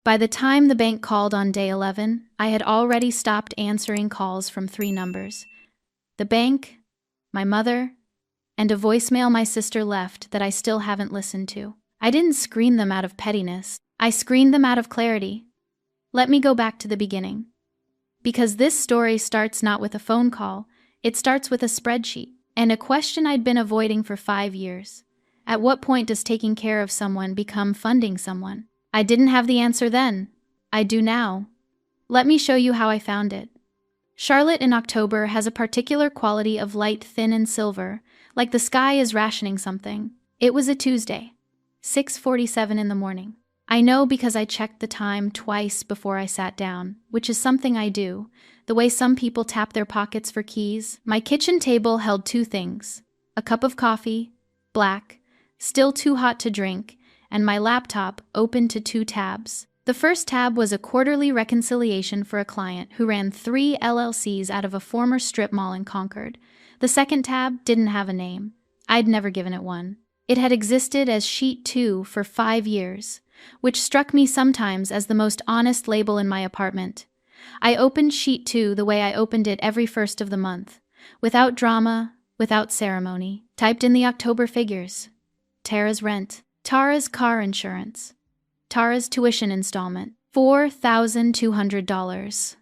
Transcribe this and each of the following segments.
By the time the bank called on day 11, I had already stopped answering calls from 3 numbers. The bank, my mother, and a voicemail my sister left that I still haven't listened to. I didn't screen them out of pettiness. I screened them out of clarity. Let me go back to the beginning. Because this story starts not with a phone call, it starts with a spreadsheet, and a question I'd been avoiding for 5 years. At what point does taking care of someone become funding someone? I didn't have the answer then. I do now. Let me show you how I found it. Charlotte in October has a particular quality of light, thin, and silver, like the sky is rationing something. It was a Tuesday, 6:47 in the morning. I know because I checked the time twice before I sat down, which is something I do, the way some people tap their pockets for keys. My kitchen table held 2 things: a cup of coffee, black, still too hot to drink, and my laptop open to 2 tabs. The first tab was a quarterly reconciliation for a client who ran 3 LLCs out of a former strip mall in Concord. The second tab didn't have a name. I'd never given it one. It had existed as Sheet 2 for 5 years, which struck me sometimes as the most honest label in my apartment. I opened Sheet 2 the way I opened it every first of the month, without drama, without ceremony. Typed in the October figures: Tara's rent, Tara's car insurance, Tara's tuition installment, $4,200.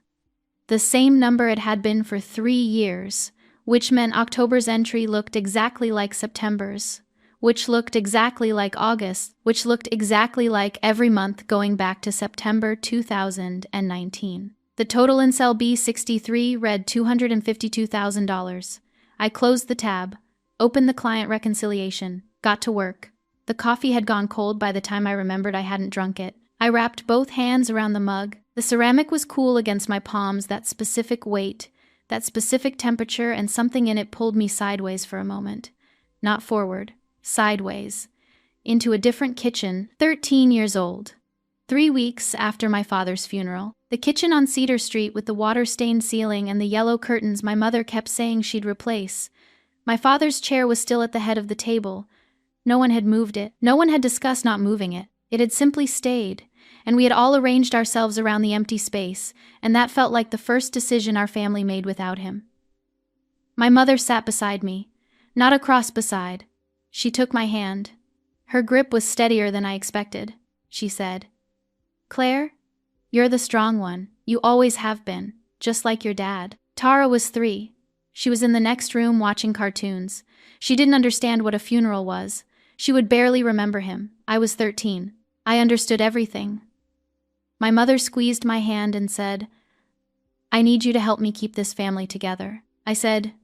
The same number it had been for 3 years, which meant October's entry looked exactly like September's, which looked exactly like August, which looked exactly like every month going back to September 2019. The total in cell B63 read $252,000. I closed the tab, opened the client reconciliation, got to work. The coffee had gone cold by the time I remembered I hadn't drunk it. I wrapped both hands around the mug. The ceramic was cool against my palms, that specific weight, that specific temperature, and something in it pulled me sideways for a moment. Not forward, sideways, into a different kitchen, 13 years old. 3 weeks after my father's funeral. The kitchen on Cedar Street with the water-stained ceiling and the yellow curtains my mother kept saying she'd replace. My father's chair was still at the head of the table. No one had moved it. No one had discussed not moving it. It had simply stayed, and we had all arranged ourselves around the empty space, and that felt like the first decision our family made without him. My mother sat beside me, not across beside. She took my hand. Her grip was steadier than I expected. She said, "Claire, you're the strong one. You always have been, just like your dad." Tara was 3. She was in the next room watching cartoons. She didn't understand what a funeral was. She would barely remember him. I was 13. I understood everything. My mother squeezed my hand and said, "I need you to help me keep this family together." I said,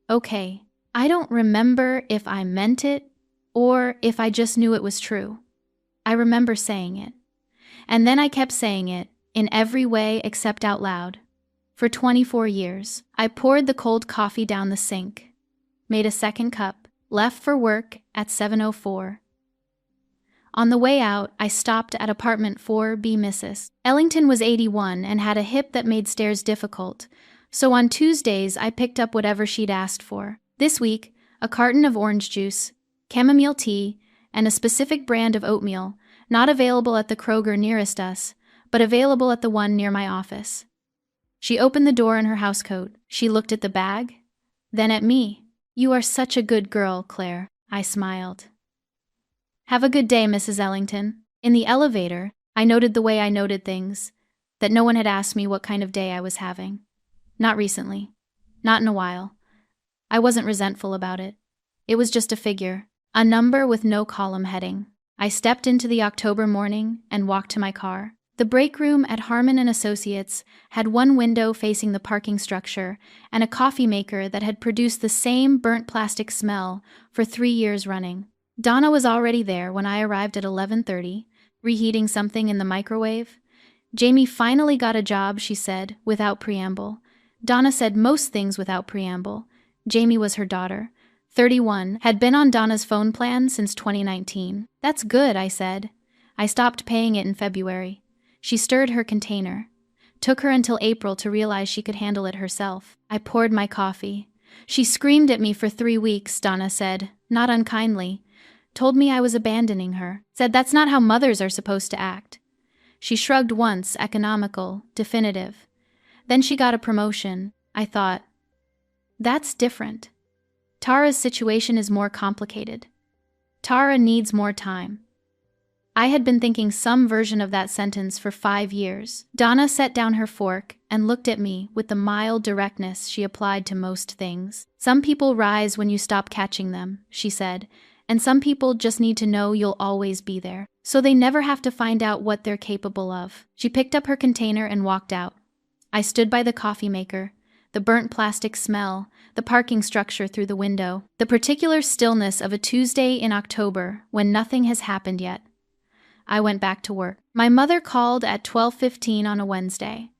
"Okay." I don't remember if I meant it or if I just knew it was true. I remember saying it. And then I kept saying it, in every way except out loud. For 24 years, I poured the cold coffee down the sink, made a second cup, left for work at 7:04. On the way out, I stopped at apartment 4B. Mrs. Ellington was 81 and had a hip that made stairs difficult, so on Tuesdays I picked up whatever she'd asked for. This week, a carton of orange juice, chamomile tea, and a specific brand of oatmeal, not available at the Kroger nearest us, but available at the one near my office. She opened the door in her housecoat. She looked at the bag, then at me. "You are such a good girl, Claire," I smiled. "Have a good day, Mrs. Ellington." In the elevator, I noted the way I noted things, that no one had asked me what kind of day I was having. Not recently. Not in a while. I wasn't resentful about it. It was just a figure, a number with no column heading. I stepped into the October morning and walked to my car. The break room at Harmon & Associates had one window facing the parking structure and a coffee maker that had produced the same burnt plastic smell for 3 years running. Donna was already there when I arrived at 11:30, reheating something in the microwave. "Jamie finally got a job," she said, without preamble. Donna said most things without preamble. Jamie was her daughter, 31, had been on Donna's phone plan since 2019. "That's good," I said. "I stopped paying it in February." She stirred her container. Took her until April to realize she could handle it herself. I poured my coffee. "She screamed at me for 3 weeks, Donna said, not unkindly. Told me I was abandoning her. Said that's not how mothers are supposed to act. She shrugged once, economical, definitive. Then she got a promotion. I thought, that's different. Tara's situation is more complicated. Tara needs more time. I had been thinking some version of that sentence for 5 years. Donna set down her fork and looked at me with the mild directness she applied to most things. Some people rise when you stop catching them, she said, and some people just need to know you'll always be there, so they never have to find out what they're capable of. She picked up her container and walked out. I stood by the coffee maker, the burnt plastic smell, the parking structure through the window, the particular stillness of a Tuesday in October when nothing has happened yet. I went back to work. My mother called at 12:15 on a Wednesday.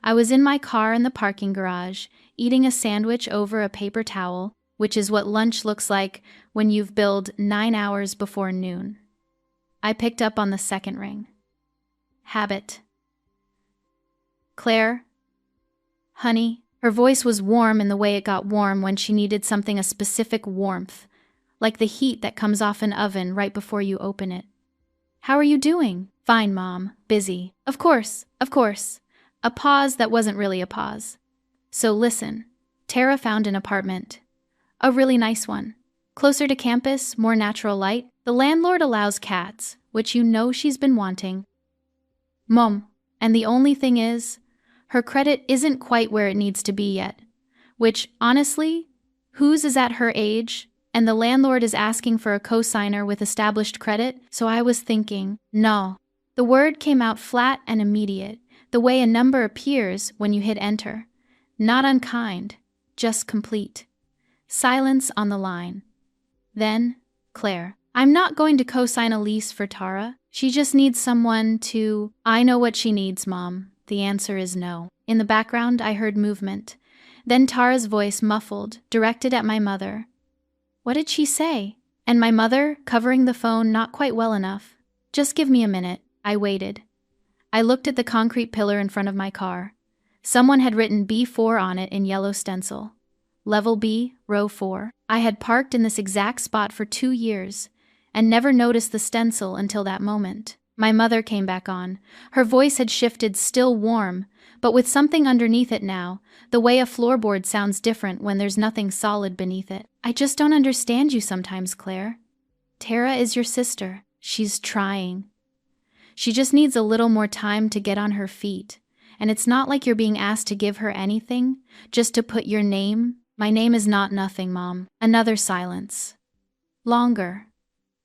I was in my car in the parking garage, eating a sandwich over a paper towel, which is what lunch looks like when you've billed 9 hours before noon. I picked up on the second ring. Habit. Claire? Honey? Her voice was warm in the way it got warm when she needed something a specific warmth, like the heat that comes off an oven right before you open it. How are you doing? Fine, Mom. Busy. Of course, of course. A pause that wasn't really a pause. So listen, Tara found an apartment. A really nice one. Closer to campus, more natural light. The landlord allows cats, which you know she's been wanting. Mom, and the only thing is, her credit isn't quite where it needs to be yet. Which, honestly, whose is at her age? And the landlord is asking for a cosigner with established credit, so I was thinking, no. The word came out flat and immediate, the way a number appears when you hit enter. Not unkind, just complete. Silence on the line. Then, Claire. I'm not going to cosign a lease for Tara. She just needs someone to... I know what she needs, Mom. The answer is no. In the background, I heard movement. Then Tara's voice muffled, directed at my mother. What did she say? And my mother, covering the phone not quite well enough. Just give me a minute. I waited. I looked at the concrete pillar in front of my car. Someone had written B4 on it in yellow stencil. Level B, row 4. I had parked in this exact spot for 2 years and never noticed the stencil until that moment. My mother came back on. Her voice had shifted, still warm, but with something underneath it now, the way a floorboard sounds different when there's nothing solid beneath it. I just don't understand you sometimes, Claire. Tara is your sister. She's trying. She just needs a little more time to get on her feet. And it's not like you're being asked to give her anything, just to put your name. My name is not nothing, Mom. Another silence. Longer.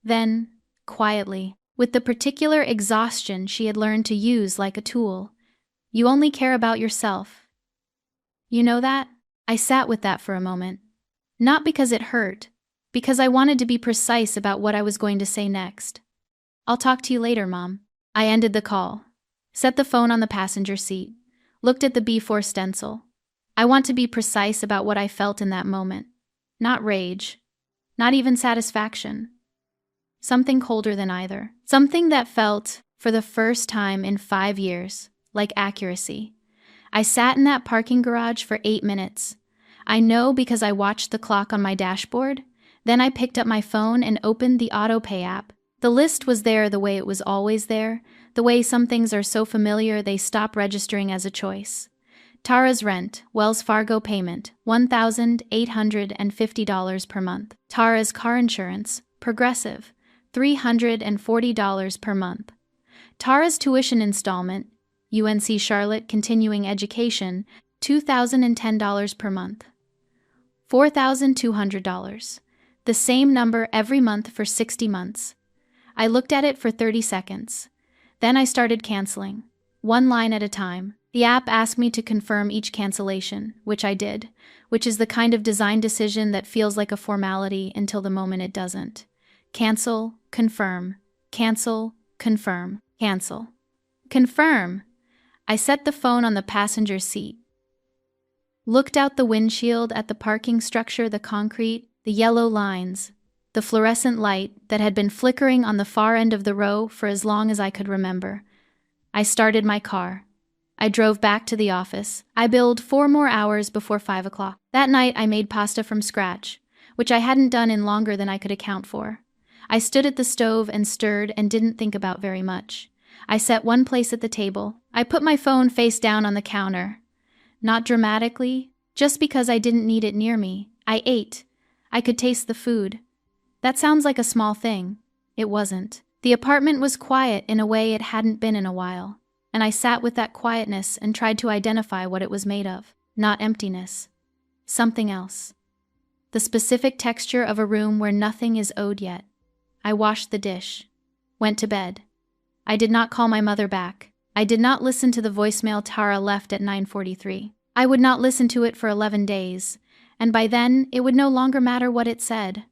Then, quietly, with the particular exhaustion she had learned to use like a tool. You only care about yourself. You know that? I sat with that for a moment. Not because it hurt, because I wanted to be precise about what I was going to say next. I'll talk to you later, Mom. I ended the call, set the phone on the passenger seat, looked at the B4 stencil. I want to be precise about what I felt in that moment. Not rage, not even satisfaction. Something colder than either. Something that felt, for the first time in 5 years, like accuracy. I sat in that parking garage for 8 minutes. I know because I watched the clock on my dashboard. Then I picked up my phone and opened the autopay app. The list was there the way it was always there, the way some things are so familiar they stop registering as a choice. Tara's rent, Wells Fargo payment, $1,850 per month. Tara's car insurance, Progressive, $340 per month. Tara's tuition installment, UNC Charlotte Continuing Education, $2,010 per month. $4,200. The same number every month for 60 months. I looked at it for 30 seconds. Then I started canceling, one line at a time. The app asked me to confirm each cancellation, which I did, which is the kind of design decision that feels like a formality until the moment it doesn't. Cancel, confirm, cancel, confirm, cancel. Confirm! I set the phone on the passenger seat. Looked out the windshield at the parking structure, the concrete, the yellow lines, the fluorescent light that had been flickering on the far end of the row for as long as I could remember. I started my car. I drove back to the office. I billed 4 more hours before 5 o'clock. That night I made pasta from scratch, which I hadn't done in longer than I could account for. I stood at the stove and stirred and didn't think about very much. I set one place at the table. I put my phone face down on the counter. Not dramatically, just because I didn't need it near me. I ate. I could taste the food. That sounds like a small thing. It wasn't. The apartment was quiet in a way it hadn't been in a while, and I sat with that quietness and tried to identify what it was made of. Not emptiness. Something else. The specific texture of a room where nothing is owed yet. I washed the dish. Went to bed. I did not call my mother back. I did not listen to the voicemail Tara left at 9:43. I would not listen to it for 11 days, and by then it would no longer matter what it said.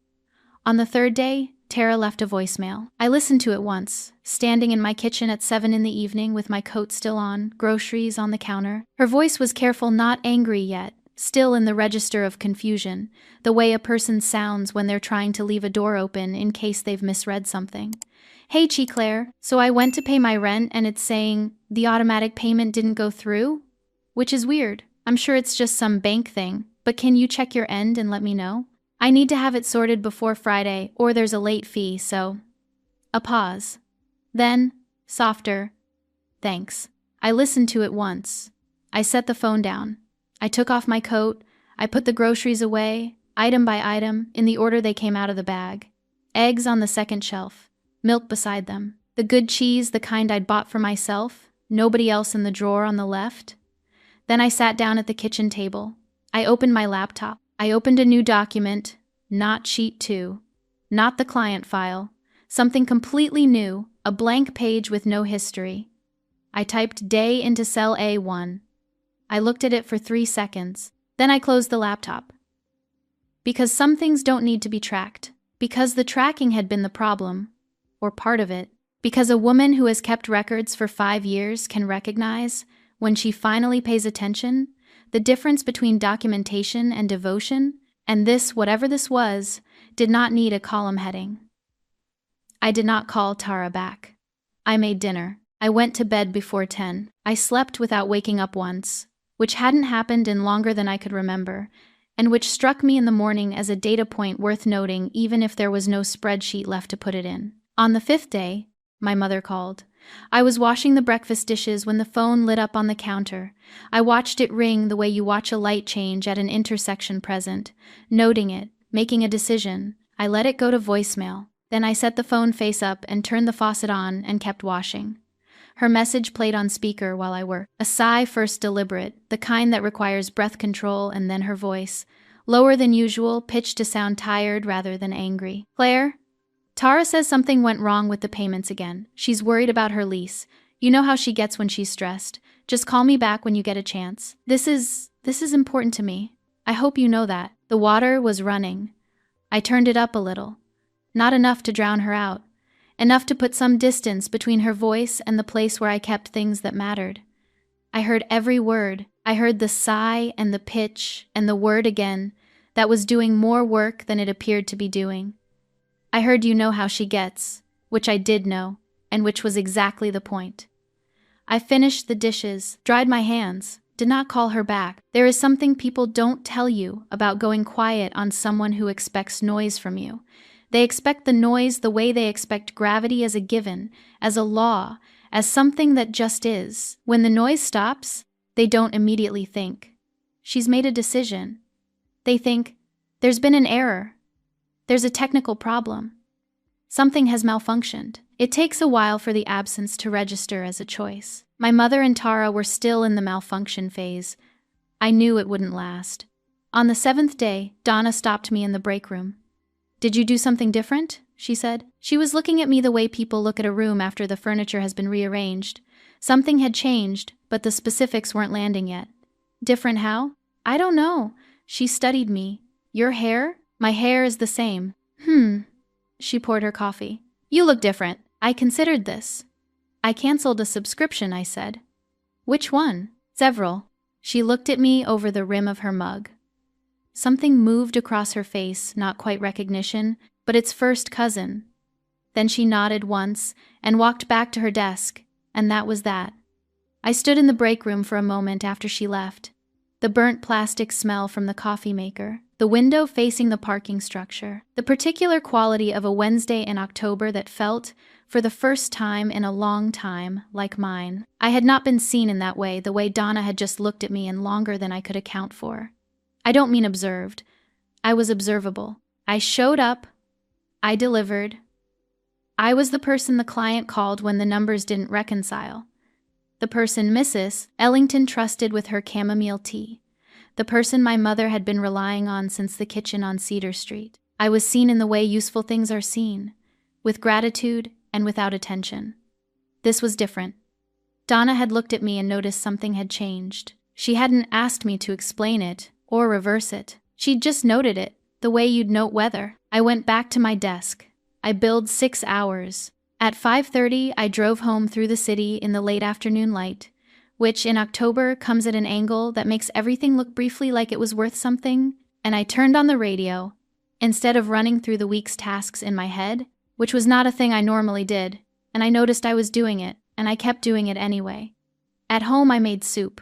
On the third day, Tara left a voicemail. I listened to it once, standing in my kitchen at 7 in the evening with my coat still on, groceries on the counter. Her voice was careful, not angry yet, still in the register of confusion, the way a person sounds when they're trying to leave a door open in case they've misread something. Hey, Claire, so I went to pay my rent and it's saying the automatic payment didn't go through? Which is weird. I'm sure it's just some bank thing, but can you check your end and let me know? I need to have it sorted before Friday or there's a late fee, so... A pause. Then, softer, thanks. I listened to it once. I set the phone down. I took off my coat. I put the groceries away, item by item, in the order they came out of the bag. Eggs on the second shelf. Milk beside them. The good cheese, the kind I'd bought for myself. Nobody else in the drawer on the left. Then I sat down at the kitchen table. I opened my laptop. I opened a new document, not sheet 2, not the client file, something completely new, a blank page with no history. I typed day into cell A1. I looked at it for 3 seconds. Then I closed the laptop. Because some things don't need to be tracked. Because the tracking had been the problem, or part of it. Because a woman who has kept records for 5 years can recognize, when she finally pays attention, the difference between documentation and devotion, and this, whatever this was, did not need a column heading. I did not call Tara back. I made dinner. I went to bed before 10. I slept without waking up once, which hadn't happened in longer than I could remember, and which struck me in the morning as a data point worth noting even if there was no spreadsheet left to put it in. On the 5th day, my mother called. I was washing the breakfast dishes when the phone lit up on the counter. I watched it ring the way you watch a light change at an intersection present, noting it, making a decision. I let it go to voicemail. Then I set the phone face up and turned the faucet on and kept washing. Her message played on speaker while I worked. A sigh, first deliberate, the kind that requires breath control, and then her voice, lower than usual, pitched to sound tired rather than angry. Claire? Tara says something went wrong with the payments again. She's worried about her lease. You know how she gets when she's stressed. Just call me back when you get a chance. This is important to me. I hope you know that. The water was running. I turned it up a little. Not enough to drown her out. Enough to put some distance between her voice and the place where I kept things that mattered. I heard every word. I heard the sigh and the pitch and the word again that was doing more work than it appeared to be doing. I heard you know how she gets, which I did know, and which was exactly the point. I finished the dishes, dried my hands, did not call her back. There is something people don't tell you about going quiet on someone who expects noise from you. They expect the noise the way they expect gravity as a given, as a law, as something that just is. When the noise stops, they don't immediately think, she's made a decision. They think, there's been an error. There's a technical problem. Something has malfunctioned. It takes a while for the absence to register as a choice. My mother and Tara were still in the malfunction phase. I knew it wouldn't last. On the 7th day, Donna stopped me in the break room. Did you do something different? She said. She was looking at me the way people look at a room after the furniture has been rearranged. Something had changed, but the specifics weren't landing yet. Different how? I don't know. She studied me. Your hair? My hair is the same. She poured her coffee. You look different. I considered this. I canceled a subscription, I said. Which one? Several. She looked at me over the rim of her mug. Something moved across her face, not quite recognition, but its first cousin. Then she nodded once and walked back to her desk, and that was that. I stood in the break room for a moment after she left. The burnt plastic smell from the coffee maker. The window facing the parking structure. The particular quality of a Wednesday in October that felt, for the first time in a long time, like mine. I had not been seen in that way, the way Donna had just looked at me in longer than I could account for. I don't mean observed. I was observable. I showed up. I delivered. I was the person the client called when the numbers didn't reconcile. The person Mrs. Ellington trusted with her chamomile tea. The person my mother had been relying on since the kitchen on Cedar Street. I was seen in the way useful things are seen, with gratitude and without attention. This was different. Donna had looked at me and noticed something had changed. She hadn't asked me to explain it or reverse it. She'd just noted it, the way you'd note weather. I went back to my desk. I billed 6 hours. At 5:30, I drove home through the city in the late afternoon light, which in October comes at an angle that makes everything look briefly like it was worth something, and I turned on the radio. Instead of running through the week's tasks in my head, which was not a thing I normally did, and I noticed I was doing it, and I kept doing it anyway. At home I made soup.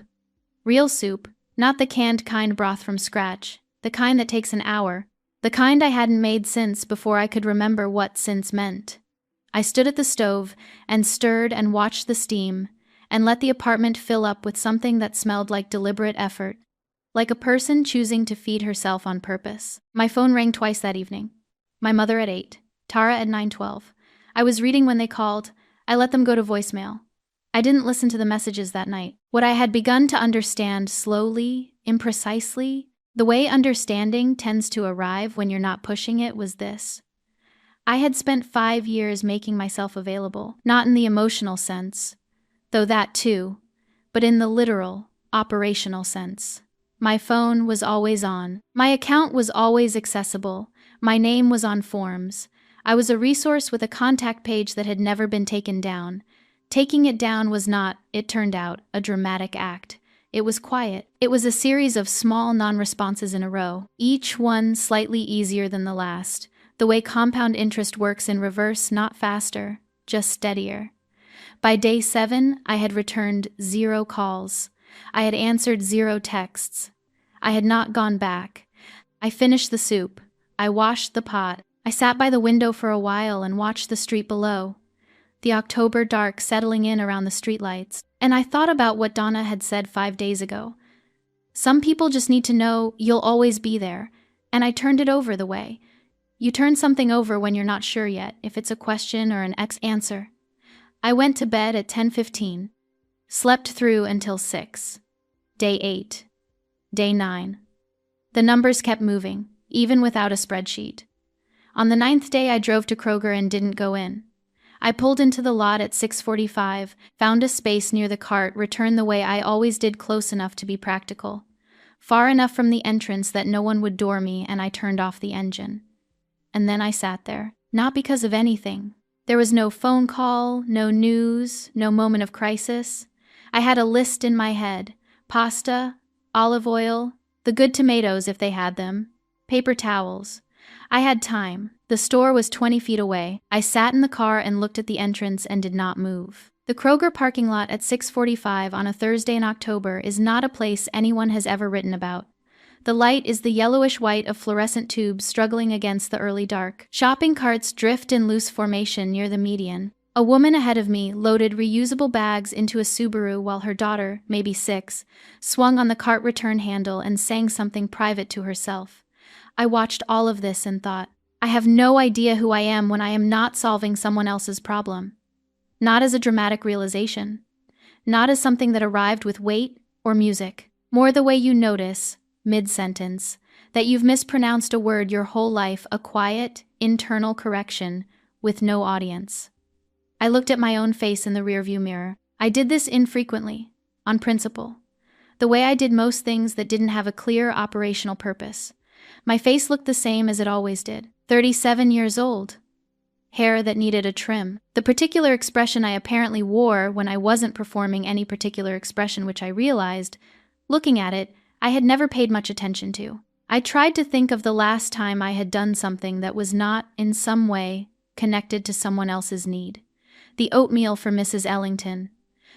Real soup, not the canned kind broth from scratch, the kind that takes an hour, the kind I hadn't made since before I could remember what since meant. I stood at the stove and stirred and watched the steam, and let the apartment fill up with something that smelled like deliberate effort, like a person choosing to feed herself on purpose. My phone rang twice that evening. My mother at 8, Tara at 9:12. I was reading when they called. I let them go to voicemail. I didn't listen to the messages that night. What I had begun to understand slowly, imprecisely, the way understanding tends to arrive when you're not pushing it, was this. I had spent 5 years making myself available, not in the emotional sense, though that too, but in the literal, operational sense. My phone was always on. My account was always accessible. My name was on forms. I was a resource with a contact page that had never been taken down. Taking it down was not, it turned out, a dramatic act. It was quiet. It was a series of small non-responses in a row, each one slightly easier than the last, the way compound interest works in reverse, not faster, just steadier. By day 7, I had returned 0 calls. I had answered 0 texts. I had not gone back. I finished the soup. I washed the pot. I sat by the window for a while and watched the street below, the October dark settling in around the streetlights, and I thought about what Donna had said 5 days ago. Some people just need to know you'll always be there, and I turned it over the way. You turn something over when you're not sure yet, if it's a question or an answer. I went to bed at 10:15, slept through until 6. Day 8. Day 9. The numbers kept moving, even without a spreadsheet. On the 9th day, I drove to Kroger and didn't go in. I pulled into the lot at 6:45, found a space near the cart, returned the way I always did, close enough to be practical, far enough from the entrance that no one would door me, and I turned off the engine. And then I sat there, not because of anything. There was no phone call, no news, no moment of crisis. I had a list in my head: pasta, olive oil, the good tomatoes if they had them, paper towels. I had time. The store was 20 feet away. I sat in the car and looked at the entrance and did not move. The Kroger parking lot at 6:45 on a Thursday in October is not a place anyone has ever written about. The light is the yellowish white of fluorescent tubes struggling against the early dark. Shopping carts drift in loose formation near the median. A woman ahead of me loaded reusable bags into a Subaru while her daughter, maybe 6, swung on the cart return handle and sang something private to herself. I watched all of this and thought, I have no idea who I am when I am not solving someone else's problem. Not as a dramatic realization. Not as something that arrived with weight or music. More the way you notice, mid-sentence, that you've mispronounced a word your whole life, a quiet, internal correction with no audience. I looked at my own face in the rearview mirror. I did this infrequently, on principle. The way I did most things that didn't have a clear operational purpose. My face looked the same as it always did. 37 years old. Hair that needed a trim. The particular expression I apparently wore when I wasn't performing any particular expression, which I realized, looking at it, I had never paid much attention to. I tried to think of the last time I had done something that was not, in some way, connected to someone else's need. The oatmeal for Mrs. Ellington.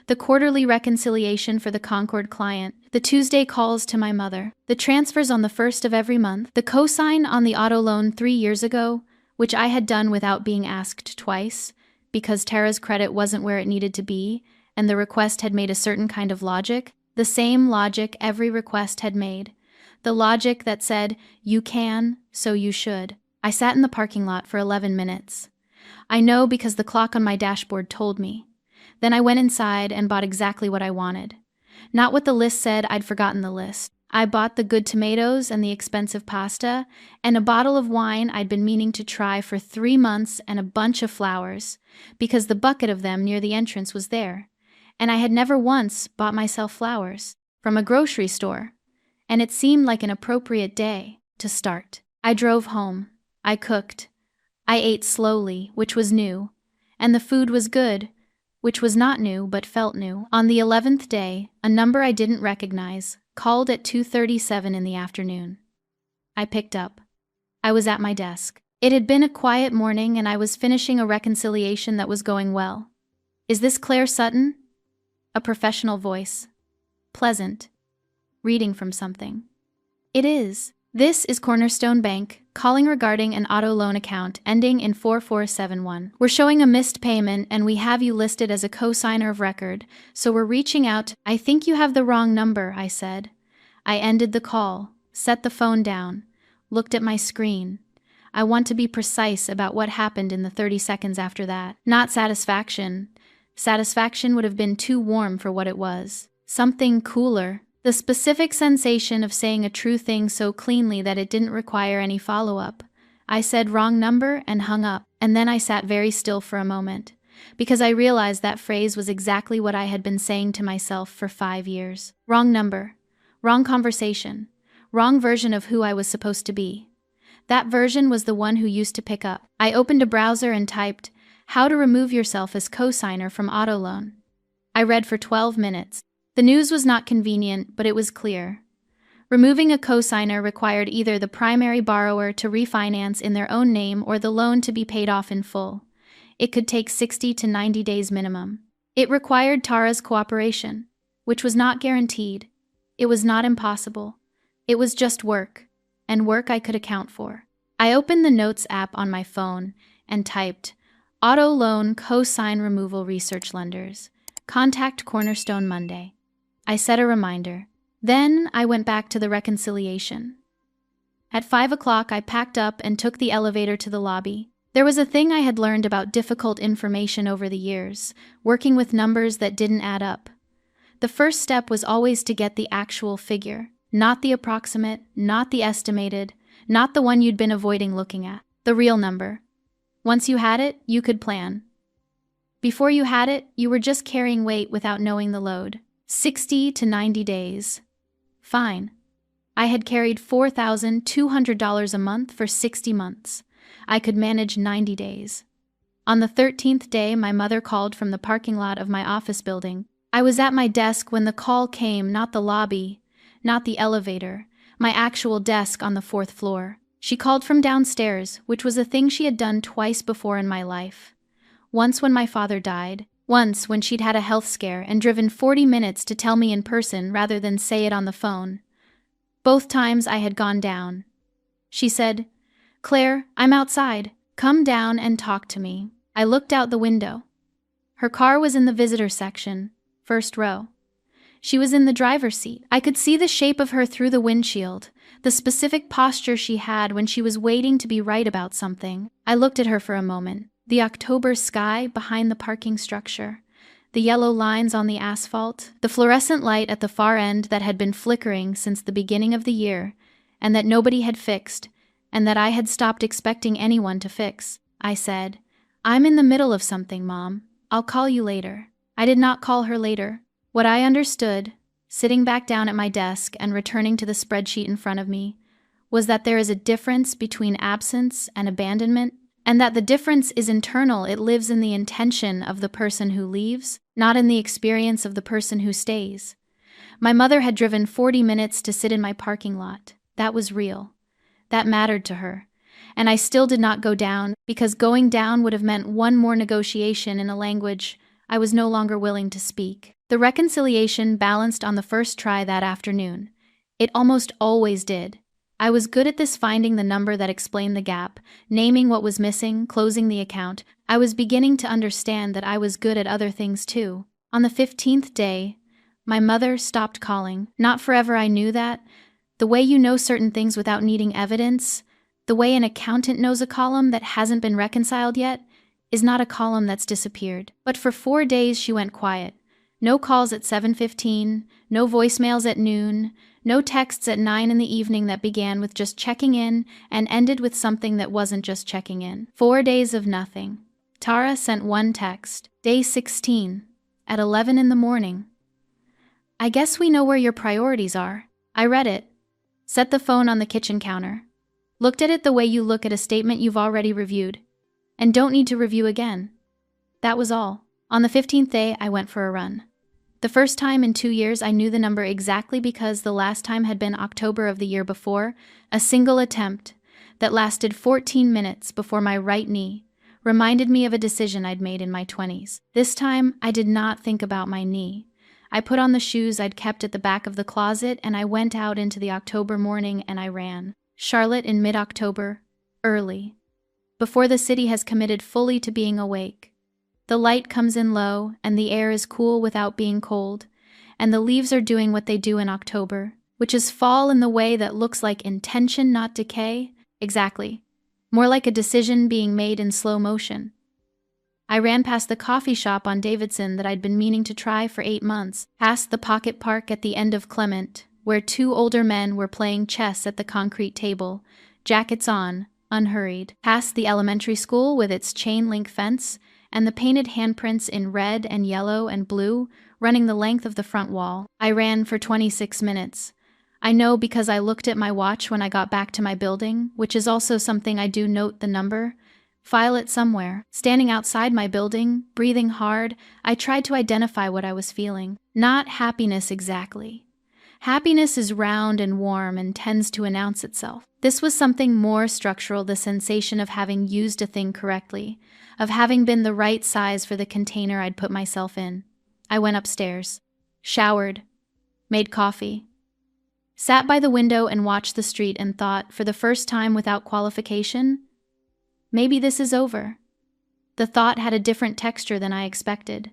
The quarterly reconciliation for the Concord client, the Tuesday calls to my mother, the transfers on the 1st of every month, the cosign on the auto loan 3 years ago, which I had done without being asked twice, because Tara's credit wasn't where it needed to be, and the request had made a certain kind of logic, the same logic every request had made. The logic that said, you can, so you should. I sat in the parking lot for 11 minutes. I know because the clock on my dashboard told me. Then I went inside and bought exactly what I wanted. Not what the list said, I'd forgotten the list. I bought the good tomatoes and the expensive pasta, and a bottle of wine I'd been meaning to try for 3 months, and a bunch of flowers, because the bucket of them near the entrance was there, and I had never once bought myself flowers from a grocery store, and it seemed like an appropriate day to start. I drove home. I cooked. I ate slowly, which was new, and the food was good, which was not new but felt new. On the 11th day, a number I didn't recognize called at 2:37 in the afternoon. I picked up. I was at my desk. It had been a quiet morning and I was finishing a reconciliation that was going well. Is this Claire Sutton? A professional voice. Pleasant. Reading from something. It is. This is Cornerstone Bank, calling regarding an auto loan account ending in 4471. We're showing a missed payment and we have you listed as a co-signer of record, so we're reaching out. I think you have the wrong number, I said. I ended the call, set the phone down, looked at my screen. I want to be precise about what happened in the 30 seconds after that. Not satisfaction. Satisfaction would have been too warm for what it was. Something cooler. The specific sensation of saying a true thing so cleanly that it didn't require any follow-up. I said wrong number and hung up, and then I sat very still for a moment, because I realized that phrase was exactly what I had been saying to myself for 5 years. Wrong number, wrong conversation, wrong version of who I was supposed to be. That version was the one who used to pick up. I opened a browser and typed, how to remove yourself as co-signer from auto loan. I read for 12 minutes. The news was not convenient, but it was clear. Removing a cosigner required either the primary borrower to refinance in their own name or the loan to be paid off in full. It could take 60 to 90 days minimum. It required Tara's cooperation, which was not guaranteed. It was not impossible. It was just work, and work I could account for. I opened the Notes app on my phone and typed, Auto Loan Co-Sign Removal Research Lenders. Contact Cornerstone Monday. I set a reminder. Then I went back to the reconciliation. At 5 o'clock, I packed up and took the elevator to the lobby. There was a thing I had learned about difficult information over the years, working with numbers that didn't add up. The first step was always to get the actual figure, not the approximate, not the estimated, not the one you'd been avoiding looking at, the real number. Once you had it, you could plan. Before you had it, you were just carrying weight without knowing the load. 60 to 90 days. Fine. I had carried $4,200 a month for 60 months. I could manage 90 days. On the 13th day, my mother called from the parking lot of my office building. I was at my desk when the call came, not the lobby, not the elevator, my actual desk on the 4th floor. She called from downstairs, which was a thing she had done twice before in my life. Once when my father died, once when she'd had a health scare and driven 40 minutes to tell me in person rather than say it on the phone. Both times I had gone down. She said, Claire, I'm outside. Come down and talk to me. I looked out the window. Her car was in the visitor section, first row. She was in the driver's seat. I could see the shape of her through the windshield, the specific posture she had when she was waiting to be right about something. I looked at her for a moment. The October sky behind the parking structure, the yellow lines on the asphalt, the fluorescent light at the far end that had been flickering since the beginning of the year, and that nobody had fixed, and that I had stopped expecting anyone to fix. I said, I'm in the middle of something, Mom. I'll call you later. I did not call her later. What I understood, sitting back down at my desk and returning to the spreadsheet in front of me, was that there is a difference between absence and abandonment, and that the difference is internal. It lives in the intention of the person who leaves, not in the experience of the person who stays. My mother had driven 40 minutes to sit in my parking lot. That was real. That mattered to her. And I still did not go down, because going down would have meant one more negotiation in a language I was no longer willing to speak. The reconciliation balanced on the first try that afternoon. It almost always did. I was good at this, finding the number that explained the gap, naming what was missing, closing the account. I was beginning to understand that I was good at other things too. On the 15th day, my mother stopped calling. Not forever, I knew that. The way you know certain things without needing evidence, the way an accountant knows a column that hasn't been reconciled yet, is not a column that's disappeared. But for 4 days she went quiet. No calls at 7:15, no voicemails at noon, no texts at 9 in the evening that began with just checking in and ended with something that wasn't just checking in. 4 days of nothing. Tara sent one text. Day 16, at 11 in the morning. I guess we know where your priorities are. I read it. Set the phone on the kitchen counter. Looked at it the way you look at a statement you've already reviewed, and don't need to review again. That was all. On the 15th day, I went for a run. The first time in 2 years I knew the number exactly, because the last time had been October of the year before, a single attempt that lasted 14 minutes before my right knee reminded me of a decision I'd made in my 20s. This time, I did not think about my knee. I put on the shoes I'd kept at the back of the closet, and I went out into the October morning and I ran. Charlotte in mid-October, early, before the city has committed fully to being awake. The light comes in low, and the air is cool without being cold, and the leaves are doing what they do in October, which is fall in the way that looks like intention, not decay. Exactly. More like a decision being made in slow motion. I ran past the coffee shop on Davidson that I'd been meaning to try for 8 months, past the pocket park at the end of Clement, where 2 older men were playing chess at the concrete table, jackets on, unhurried, past the elementary school with its chain-link fence, and the painted handprints in red and yellow and blue running the length of the front wall. I ran for 26 minutes. I know because I looked at my watch when I got back to my building, which is also something I do note the number. File it somewhere. Standing outside my building, breathing hard, I tried to identify what I was feeling. Not happiness exactly. Happiness is round and warm and tends to announce itself. This was something more structural, the sensation of having used a thing correctly, of having been the right size for the container I'd put myself in. I went upstairs, showered, made coffee, sat by the window and watched the street and thought, for the first time without qualification, maybe this is over. The thought had a different texture than I expected.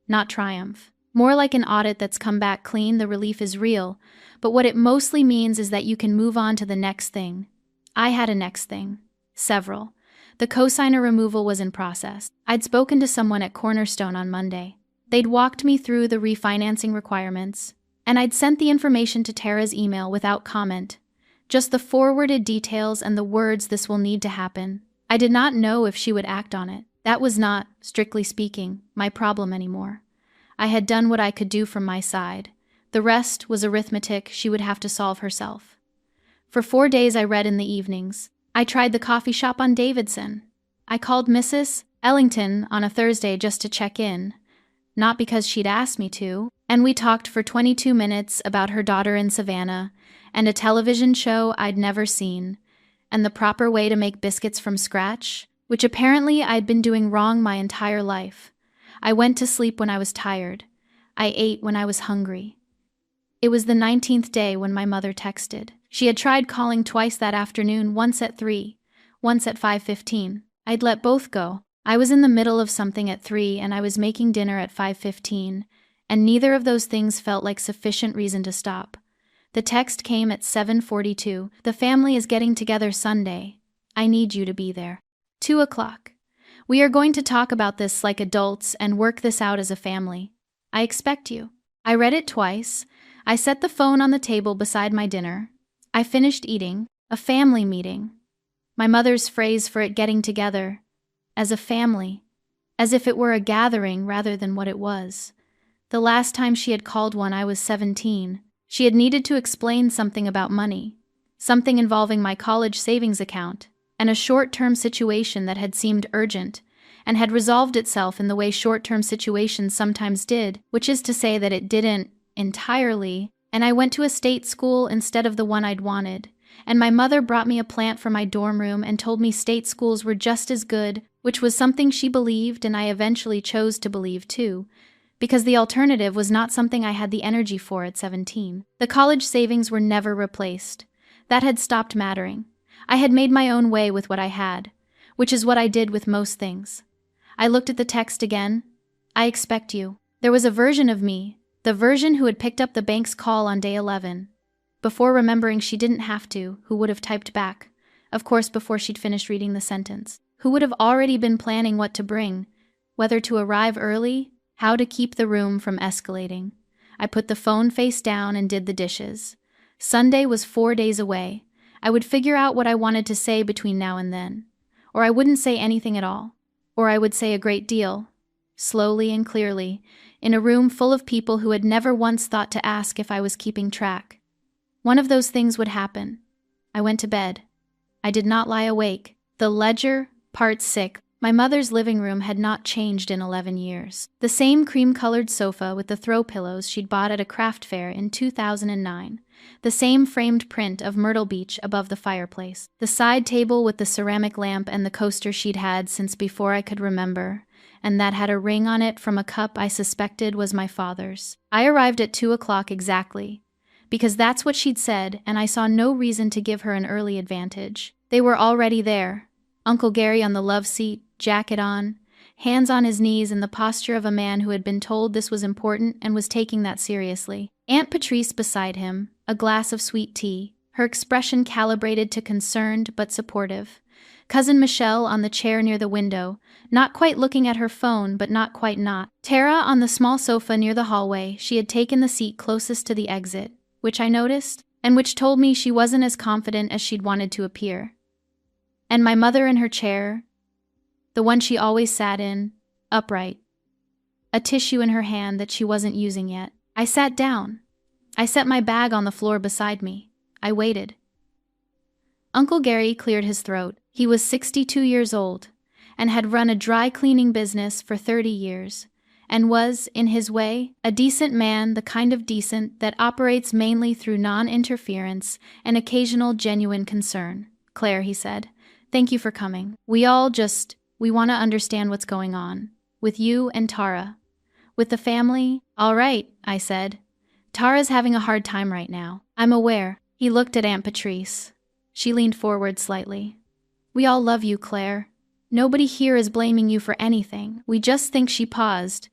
Not triumph. More like an audit that's come back clean. The relief is real, but what it mostly means is that you can move on to the next thing. I had a next thing. Several. The cosigner removal was in process. I'd spoken to someone at Cornerstone on Monday. They'd walked me through the refinancing requirements, and I'd sent the information to Tara's email without comment. Just the forwarded details and the words, "This will need to happen." I did not know if she would act on it. That was not, strictly speaking, my problem anymore. I had done what I could do from my side. The rest was arithmetic she would have to solve herself. For 4 days I read in the evenings. I tried the coffee shop on Davidson. I called Mrs. Ellington on a Thursday just to check in, not because she'd asked me to, and we talked for 22 minutes about her daughter in Savannah and a television show I'd never seen, and the proper way to make biscuits from scratch, which apparently I'd been doing wrong my entire life. I went to sleep when I was tired. I ate when I was hungry. It was the 19th day when my mother texted. She had tried calling twice that afternoon, once at 3, once at 5:15. I'd let both go. I was in the middle of something at 3 and I was making dinner at 5:15, and neither of those things felt like sufficient reason to stop. The text came at 7:42. "The family is getting together Sunday. I need you to be there. 2 o'clock. We are going to talk about this like adults and work this out as a family. I expect you." I read it twice. I set the phone on the table beside my dinner. I finished eating. A family meeting. My mother's phrase for it, getting together. As a family. As if it were a gathering rather than what it was. The last time she had called one I was 17. She had needed to explain something about money. Something involving my college savings account. And a short-term situation that had seemed urgent, and had resolved itself in the way short-term situations sometimes did, which is to say that it didn't, entirely, and I went to a state school instead of the one I'd wanted, and my mother brought me a plant for my dorm room and told me state schools were just as good, which was something she believed and I eventually chose to believe too, because the alternative was not something I had the energy for at 17. The college savings were never replaced. That had stopped mattering. I had made my own way with what I had, which is what I did with most things. I looked at the text again. I expect you. There was a version of me, the version who had picked up the bank's call on day 11. Before remembering she didn't have to, who would have typed back, of course before she'd finished reading the sentence, who would have already been planning what to bring, whether to arrive early, how to keep the room from escalating. I put the phone face down and did the dishes. Sunday was 4 days away. I would figure out what I wanted to say between now and then. Or I wouldn't say anything at all. Or I would say a great deal, slowly and clearly, in a room full of people who had never once thought to ask if I was keeping track. One of those things would happen. I went to bed. I did not lie awake. The Ledger, Part 6. My mother's living room had not changed in 11 years. The same cream-colored sofa with the throw pillows she'd bought at a craft fair in 2009. The same framed print of Myrtle Beach above the fireplace. The side table with the ceramic lamp and the coaster she'd had since before I could remember, and that had a ring on it from a cup I suspected was my father's. I arrived at 2 o'clock exactly, because that's what she'd said, and I saw no reason to give her an early advantage. They were already there. Uncle Gary on the love seat, jacket on, hands on his knees in the posture of a man who had been told this was important and was taking that seriously. Aunt Patrice beside him, a glass of sweet tea, her expression calibrated to concerned but supportive. Cousin Michelle on the chair near the window, not quite looking at her phone but not quite not. Tara on the small sofa near the hallway. She had taken the seat closest to the exit, which I noticed, and which told me she wasn't as confident as she'd wanted to appear. And my mother in her chair, the one she always sat in, upright, a tissue in her hand that she wasn't using yet. I sat down. I set my bag on the floor beside me. I waited. Uncle Gary cleared his throat. He was 62 years old and had run a dry cleaning business for 30 years and was, in his way, a decent man, the kind of decent that operates mainly through non-interference and occasional genuine concern. "Claire," he said, "thank you for coming. We want to understand what's going on. With you and Tara. With the family." "All right," I said. "Tara's having a hard time right now. I'm aware." He looked at Aunt Patrice. She leaned forward slightly. "We all love you, Claire. Nobody here is blaming you for anything. We just think," she paused,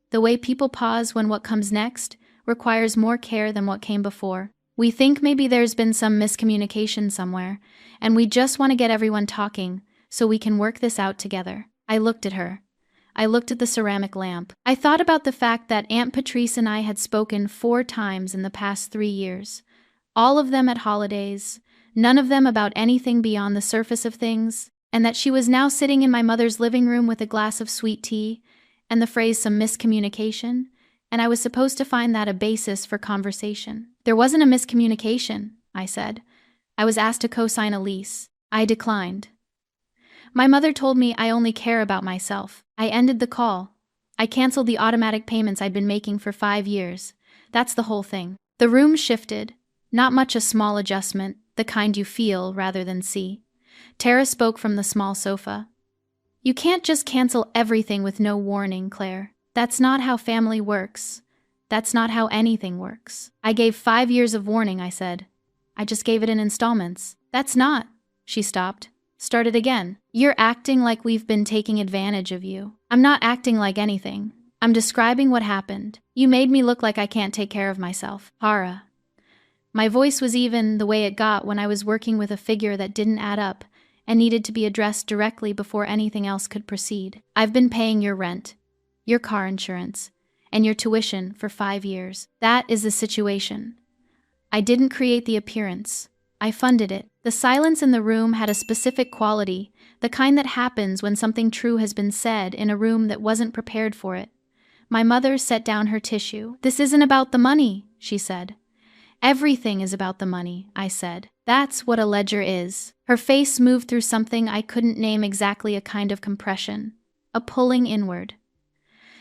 "the way people pause when what comes next requires more care than what came before. We think maybe there's been some miscommunication somewhere, and we just want to get everyone talking so we can work this out together." I looked at her. I looked at the ceramic lamp. I thought about the fact that Aunt Patrice and I had spoken 4 times in the past 3 years, all of them at holidays, none of them about anything beyond the surface of things, and that she was now sitting in my mother's living room with a glass of sweet tea, and the phrase "some miscommunication," and I was supposed to find that a basis for conversation. "There wasn't a miscommunication," I said. "I was asked to co-sign a lease. I declined. My mother told me I only care about myself. I ended the call. I canceled the automatic payments I'd been making for 5 years. That's the whole thing." The room shifted. Not much a small adjustment, the kind you feel rather than see. Tara spoke from the small sofa. "You can't just cancel everything with no warning, Claire. That's not how family works. That's not how anything works." "I gave 5 years of warning," I said. "I just gave it in installments." "That's not." She stopped. Started again. "You're acting like we've been taking advantage of you." "I'm not acting like anything. I'm describing what happened. You made me look like I can't take care of myself." "Tara." My voice was even the way it got when I was working with a figure that didn't add up and needed to be addressed directly before anything else could proceed. "I've been paying your rent, your car insurance, and your tuition for 5 years. That is the situation. I didn't create the appearance. I funded it." The silence in the room had a specific quality, the kind that happens when something true has been said in a room that wasn't prepared for it. My mother set down her tissue. "This isn't about the money," she said. "Everything is about the money," I said. "That's what a ledger is." Her face moved through something I couldn't name exactly, a kind of compression, a pulling inward.